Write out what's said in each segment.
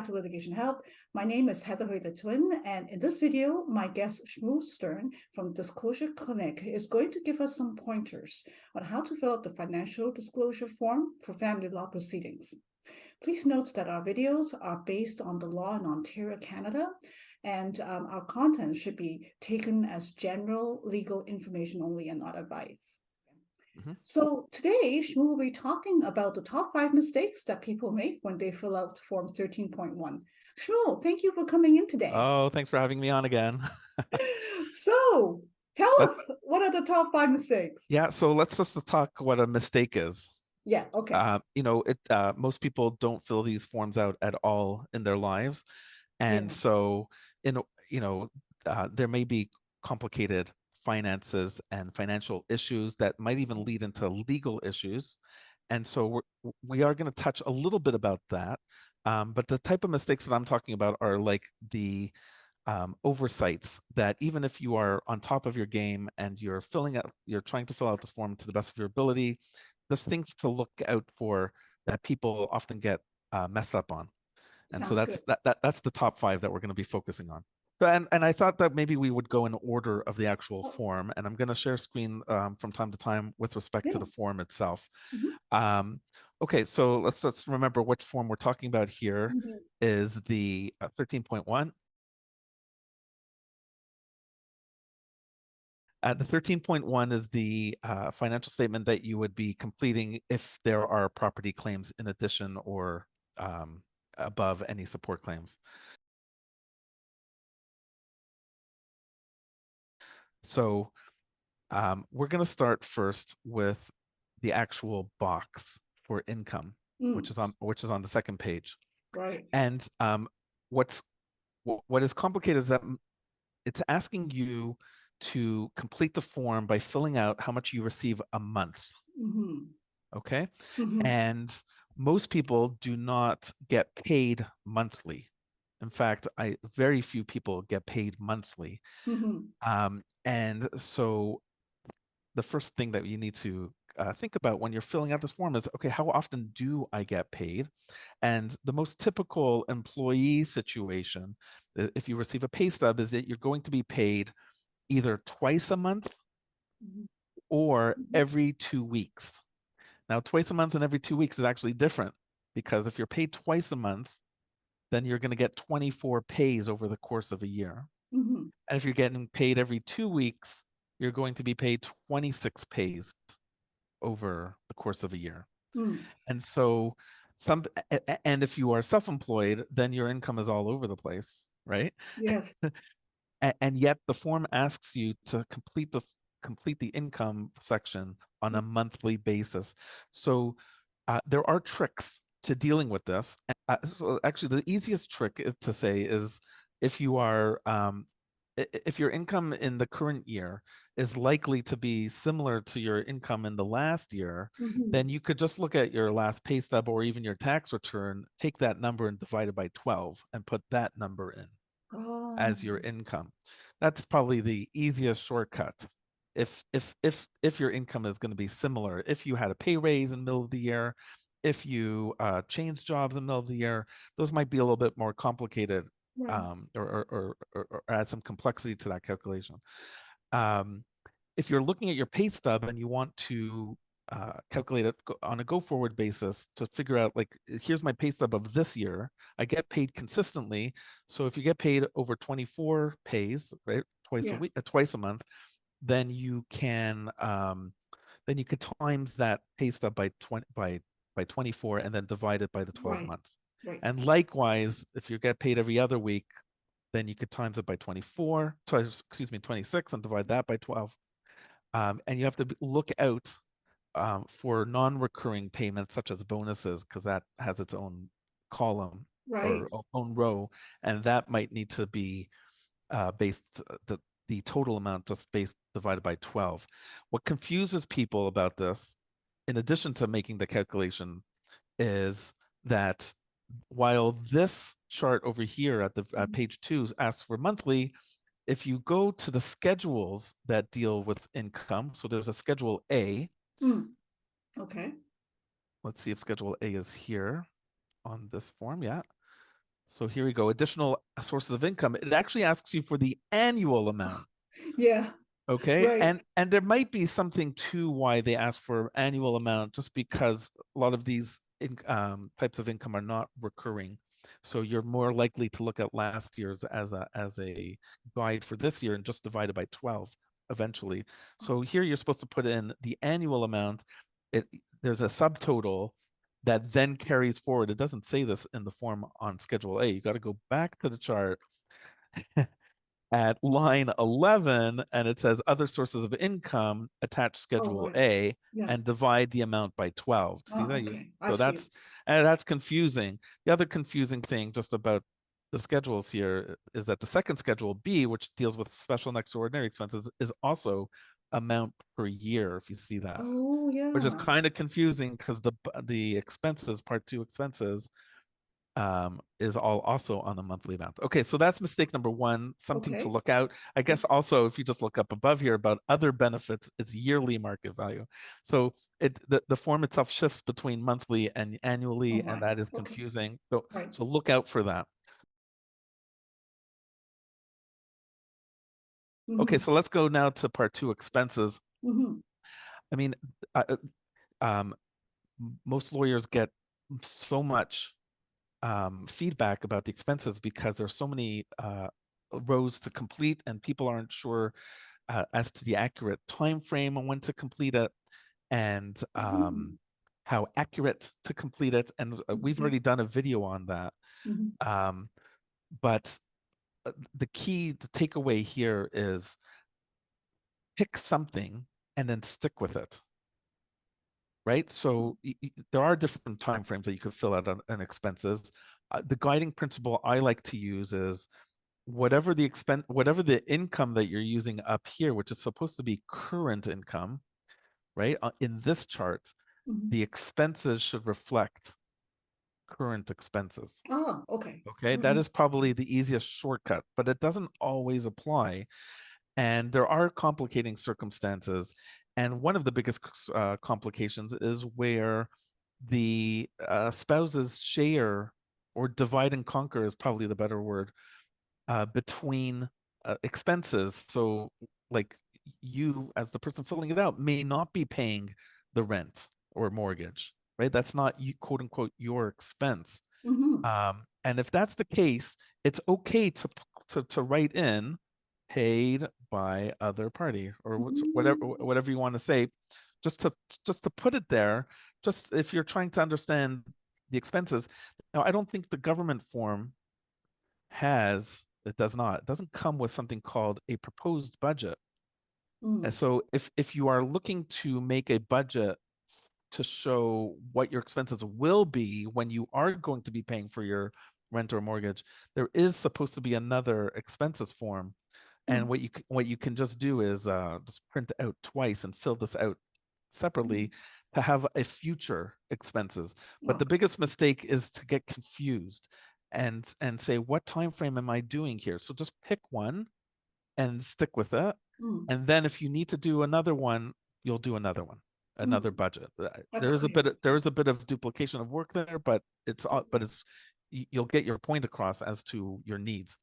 back to Litigation Help. My name is Heather Hui the Twin, and in this video, my guest Shmuel Stern from Disclosure Clinic is going to give us some pointers on how to fill out the financial disclosure form for family law proceedings. Please note that our videos are based on the law in Ontario, Canada, and our content should be taken as general legal information only and not advice. So today, Shmuel will be talking about the top 5 mistakes that people make when they fill out Form 13.1. Shmuel, thank you for coming in today. Oh, thanks for having me on again. So tell us, what are the top 5 mistakes? Yeah, so let's just talk what a mistake is. Yeah, okay. Most people don't fill these forms out at all in their lives. And so, there may be complicated finances and financial issues that might even lead into legal issues. And so we are going to touch a little bit about that. But the type of mistakes that I'm talking about are like the oversights that even if you are on top of your game and you're trying to fill out this form to the best of your ability, there's things to look out for that people often get messed up on. And so that's the top 5 that we're going to be focusing on. So, and I thought that maybe we would go in order of the actual form, and I'm going to share screen from time to time with respect to the form itself. Okay, so let's remember which form we're talking about here is the 13.1. The 13.1 is the financial statement that you would be completing if there are property claims in addition or above any support claims. So we're going to start first with the actual box for income, which is on the second page. Right. And what is complicated is that it's asking you to complete the form by filling out how much you receive a month. Okay. And most people do not get paid monthly. In fact, very few people get paid monthly. And so the first thing that you need to think about when you're filling out this form is, okay, how often do I get paid? And the most typical employee situation, if you receive a pay stub, is that you're going to be paid either twice a month or every 2 weeks. Now, twice a month and every 2 weeks is actually different, because if you're paid twice a month, then you're going to get 24 pays over the course of a year. And if you're getting paid every 2 weeks, you're going to be paid 26 pays over the course of a year. And so and if you are self-employed, then your income is all over the place, right? Yes. And yet the form asks you to complete the income section on a monthly basis. So there are tricks to dealing with this. So actually, the easiest trick is if you are if your income in the current year is likely to be similar to your income in the last year, then you could just look at your last pay stub or even your tax return, take that number and divide it by 12 and put that number in as your income. That's probably the easiest shortcut. If your income is going to be similar, if you had a pay raise in the middle of the year, if you change jobs in the middle of the year, those might be a little bit more complicated. Or add some complexity to that calculation. If you're looking at your pay stub and you want to calculate it on a go-forward basis to figure out, like, here's my pay stub of this year, I get paid consistently. So if you get paid over 24 pays, right, twice a month, then you can times that pay stub by 24 and then divide it by the 12 months. And likewise, if you get paid every other week, then you could times it by 26 and divide that by 12. And you have to look out for non-recurring payments such as bonuses, because that has its own column or own row, and that might need to be based the total amount just divided by 12. What confuses people about this, in addition to making the calculation, is that while this chart over here at page 2 asks for monthly, if you go to the schedules that deal with income, so there's a Schedule A. Okay. Let's see if Schedule A is here on this form. Yeah. So here we go. Additional sources of income. It actually asks you for the annual amount. Yeah. Okay. Right. And there might be something to why they ask for annual amount, just because a lot of these types of income are not recurring. So you're more likely to look at last year's as a guide for this year and just divide it by 12 eventually. So here you're supposed to put in the annual amount. There's a subtotal that then carries forward. It doesn't say this in the form on Schedule A. You got to go back to the chart at line 11, and it says other sources of income, attach Oh, Schedule right. A Yeah. and divide the amount by 12. See Oh, that? okay. I So see. that's confusing. The other confusing thing just about the schedules here is that the second Schedule B, which deals with special and extraordinary expenses, is also amount per year, if you see that, Oh, which is yeah. kind of confusing because the expenses, part 2 expenses, is all also on a monthly amount. Okay, so that's mistake number 1, something to Okay. look out. I guess also if you just look up above here about other benefits, it's yearly market value. So the form itself shifts between monthly and annually, Oh, and right. that is Okay. confusing. So Right. so look out for that. Okay, Mm-hmm. so let's go now to part 2, expenses. Mm-hmm. I mean, uh, um, most lawyers get so much feedback about the expenses because there's so many rows to complete, and people aren't sure as to the accurate time frame on when to complete it, and Mm-hmm. how accurate to complete it. And we've Yeah. already done a video on that. Mm-hmm. Um, but the key to take away here is pick something and then stick with it. Right. So there are different time frames that you could fill out on expenses. The guiding principle I like to use is whatever the income that you're using up here, which is supposed to be current income, right? In this chart, Mm-hmm. the expenses should reflect current expenses. Oh, okay. Okay, that Mm-hmm. is probably the easiest shortcut, but it doesn't always apply. And there are complicating circumstances. And one of the biggest complications is where the spouses share, or divide and conquer is probably the better word, between expenses. So, like, you, as the person filling it out, may not be paying the rent or mortgage, right? That's not you, quote unquote, your expense. Mm-hmm. And if that's the case, it's okay to write in paid by other party, or Mm-hmm. whatever you want to say, just to put it there. Just if you're trying to understand the expenses. Now, I don't think the government form it doesn't come with something called a proposed budget. And Mm. so if you are looking to make a budget to show what your expenses will be when you are going to be paying for your rent or mortgage, there is supposed to be another expenses form. And Mm. what you can just do is just print out twice and fill this out Mm. separately to have a future expenses. But the Okay. biggest mistake is to get confused and say, what time frame am I doing here? So just pick one and stick with it. Mm. And then if you need to do another one, you'll do another one, another Mm. budget. That's There is great. a bit of duplication of work there, but you'll get your point across as to your needs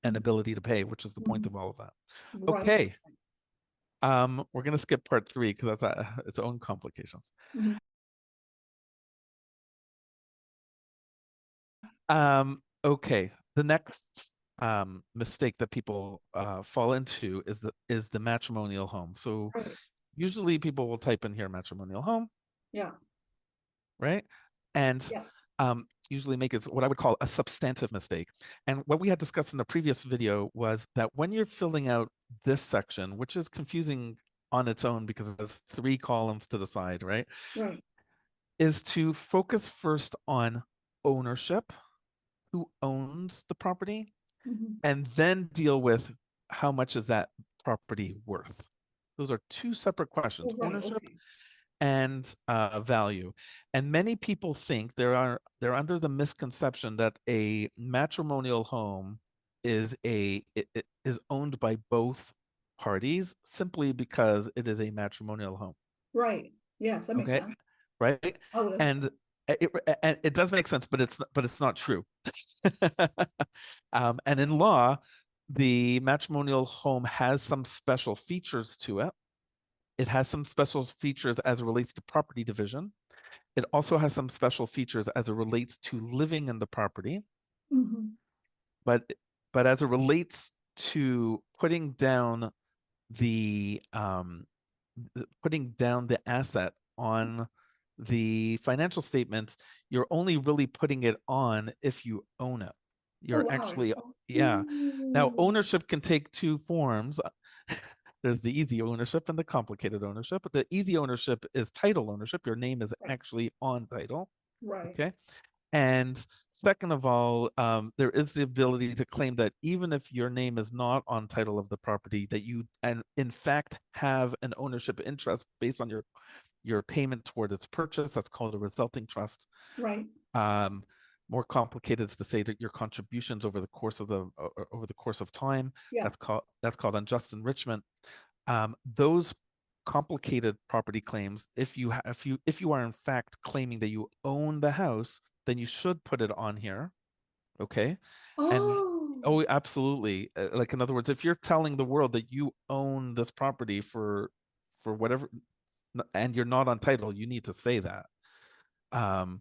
and Mm. ability to pay, which is the point Mhm. of all of that. Right. Okay. We're gonna skip part 3 because that's its own complications. Mhm. Okay. The next mistake that people fall into is the matrimonial home. So Right. usually people will type in here matrimonial home, Yeah. right? And Yeah. usually make it what I would call a substantive mistake. And what we had discussed in the previous video was that when you're filling out this section, which is confusing on its own because there's 3 columns to the side, right? Right. Is to focus first on ownership, who owns the property, Mhm. and then deal with how much is that property worth. Those are 2 separate questions: Oh, right. ownership Okay. and value. And many people think they're under the misconception that a matrimonial home is is owned by both parties simply because it is a matrimonial home. Right. Yes, that makes Okay, sense. right? I would And assume. And it does make sense, but it's not true. And in law, the matrimonial home has some special features to it. It has some special features as it relates to property division. It also has some special features as it relates to living in the property. Mhm. But as it relates to putting down the asset on the financial statements, you're only really putting it on if you own it. Oh, You're wow. actually, yeah. Now, ownership can take two forms. There's the easy ownership and the complicated ownership. But the easy ownership is title ownership. Your name is Right. actually on title. Right. Okay. And second of all, there is the ability to claim that even if your name is not on title of the property, that you and in fact have an ownership interest based on your payment toward its purchase. That's called a resulting trust. Right. More complicated is to say that your contributions over the course of time. Yeah. That's called unjust enrichment. Those complicated property claims, if you are in fact claiming that you own the house, then you should put it on here. Okay. And Oh, oh, absolutely. Like, in other words, if you're telling the world that you own this property for whatever, and you're not on title, you need to say that. Um,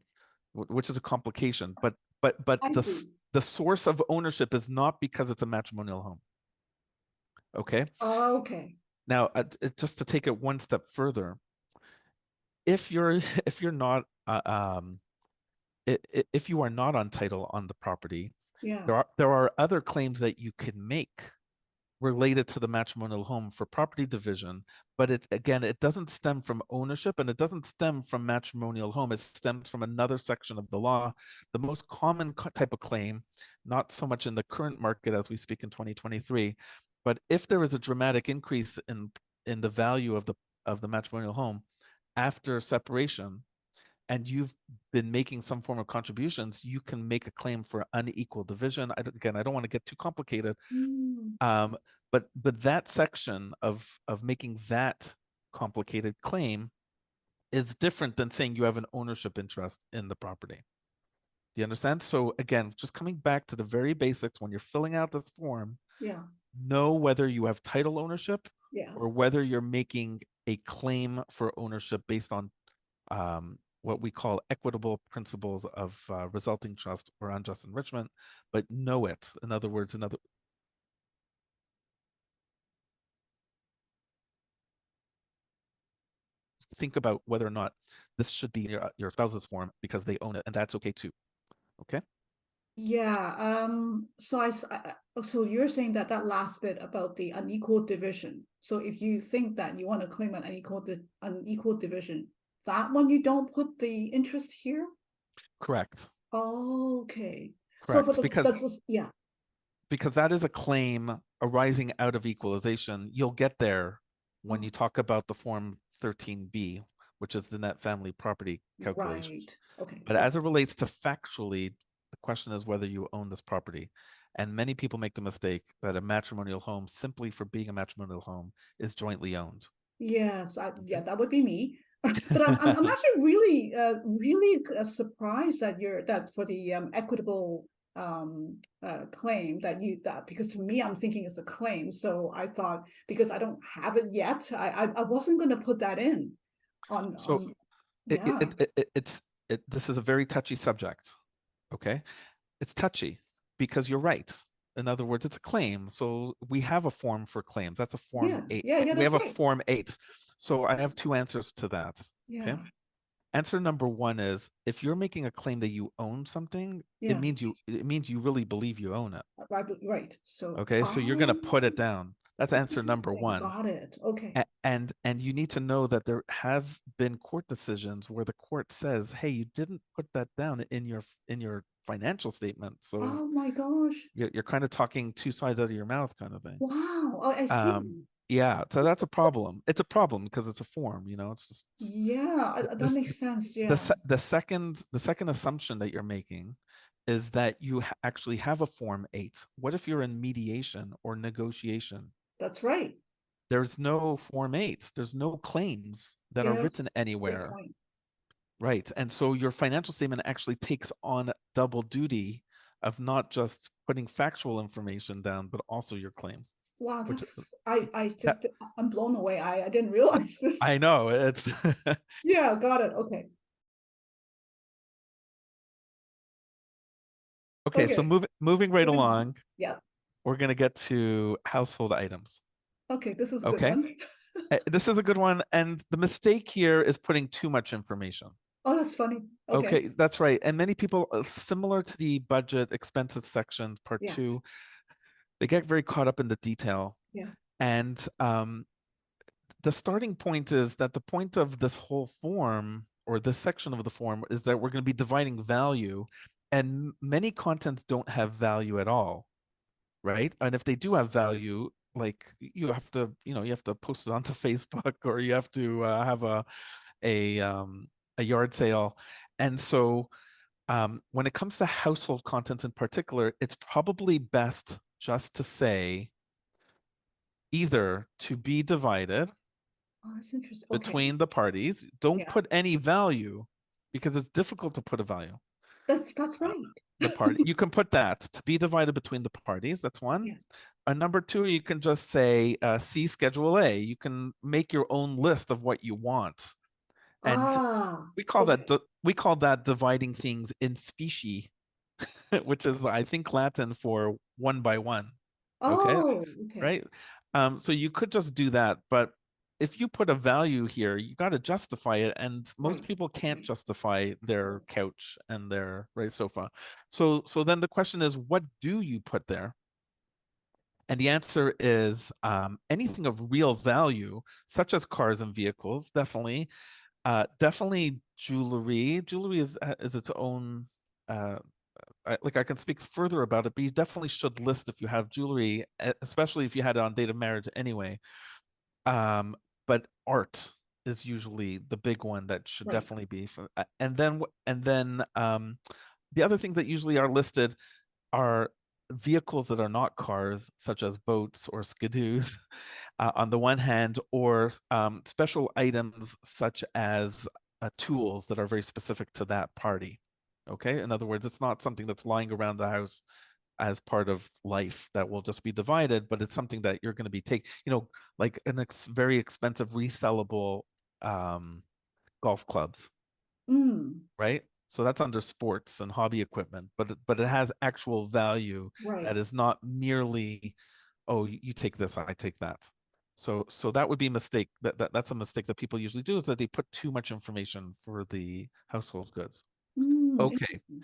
which is a complication, but I see. the source of ownership is not because it's a matrimonial home. Okay. Okay. Now, just to take it one step further, if you're if you're not if you are not on title on the property, Yeah. there are other claims that you can make related to the matrimonial home for property division, but it doesn't stem from ownership, and it doesn't stem from matrimonial home. It stems from another section of the law. The most common type of claim, not so much in the current market as we speak in 2023, but if there is a dramatic increase in the value of the matrimonial home after separation, and you've been making some form of contributions, you can make a claim for unequal division. I don't want to get too complicated, Mm. but that section of making that complicated claim is different than saying you have an ownership interest in the property. Do you understand? So again, just coming back to the very basics, when you're filling out this form, Yeah. know whether you have title ownership Yeah. or whether you're making a claim for ownership based on what we call equitable principles of resulting trust or unjust enrichment, but know it. In other words, think about whether or not this should be your spouse's form because they own it, and that's okay too. Okay. Yeah. So you're saying that that last bit about the unequal division. So if you think that you want to claim an unequal division, that one you don't put the interest here? Correct. Okay. So for Correct. Because yeah. that is a claim arising out of equalization. You'll get there when Oh, you talk about the form 13B, which is the net family property calculation. right. Okay. But Yeah. as it relates to factually, the question is whether you own this property. And many people make the mistake that a matrimonial home, simply for being a matrimonial home, is jointly owned. Yes, Okay. yeah, that would be me. But I'm actually really surprised that that for the equitable claim that because to me I'm thinking it's a claim. So I thought because I don't have it yet, I wasn't going to put that in So on it, yeah. this is a very touchy subject. Okay. It's touchy because you're right. In other words, it's a claim. So we have a form for claims. That's a form Yeah, 8. yeah, yeah, We that's have a right. form 8. So I have two answers to that. Okay. Yeah, Answer number one is if you're making a claim that you own something, yeah, it means you really believe you own it. right, right. So Okay. So you're gonna put it down. That's answer number interesting. one. Got it. Okay. And you need to know that there have been court decisions where the court says, hey, you didn't put that down in your financial statement, so Oh my gosh. you're kind of talking two sides out of your mouth, kind of thing. Wow. Oh, I see. Yeah, so that's a problem. It's a problem because it's a form, it's just Yeah, that this makes sense. Yeah, the second assumption that you're making is that you actually have a form 8. What if you're in mediation or negotiation? that's right. There's no form 8s. There's no claims that are written Yes, great anywhere. point. Right. And so your financial statement actually takes on double duty of not just putting factual information down, but also your claims, Wow, which that's I that, just I'm blown away. I didn't realize this. I know it's Yeah, got it. Okay. okay. So Okay. moving right Moving on. along, Yeah. we're going to get to household items. Okay, this is a good Okay. one. This is a good one. And the mistake here is putting too much information. Oh, that's funny. Okay. Okay, that's right. And many people, similar to the budget expenses section, part Yeah. two, they get very caught up in the detail. Yeah. And the starting point is that the point of this whole form or this section of the form is that we're going to be dividing value, and many contents don't have value at all, right? And if they do have value, like you have to, you have to post it onto Facebook, or you have to have a um, a yard sale. And so when it comes to household contents in particular, it's probably best just to say either to be divided Oh, that's interesting. Okay. between the parties. Don't Yeah. put any value because it's difficult to put a value. That's Uh, right. the party you can put that to be divided between the parties. That's one. Yeah. Number two, you can just say see Schedule A. You can make your own list of what you want, and Ah, we call that okay. we call that dividing things in specie, which is I think Latin for one by one. Okay, Oh, okay. right? So you could just do that, but if you put a value here, you got to justify it, and most Right. people can't Okay. justify their Oh, couch and their right sofa. So then the question is, what do you put there? And the answer is anything of real value, such as cars and vehicles, definitely. Definitely jewelry. Jewelry is its own. I can speak further about it, but you definitely should list if you have jewelry, especially if you had it on date of marriage anyway. But art is usually the big one that should right. definitely be. And then the other things that usually are listed are vehicles that are not cars, such as boats or skidoos, on the one hand, or special items such as tools that are very specific to that party. Okay, in other words, it's not something that's lying around the house as part of life that will just be divided, but it's something that you're going to be taking, like very expensive resellable um, golf clubs, Mm, right? So that's under sports and hobby equipment, but it has actual value right. that is not merely, oh, you take this, I take that. So that would be a mistake. That's a mistake that people usually do, is that they put too much information for the household goods. Mm, Okay, interesting.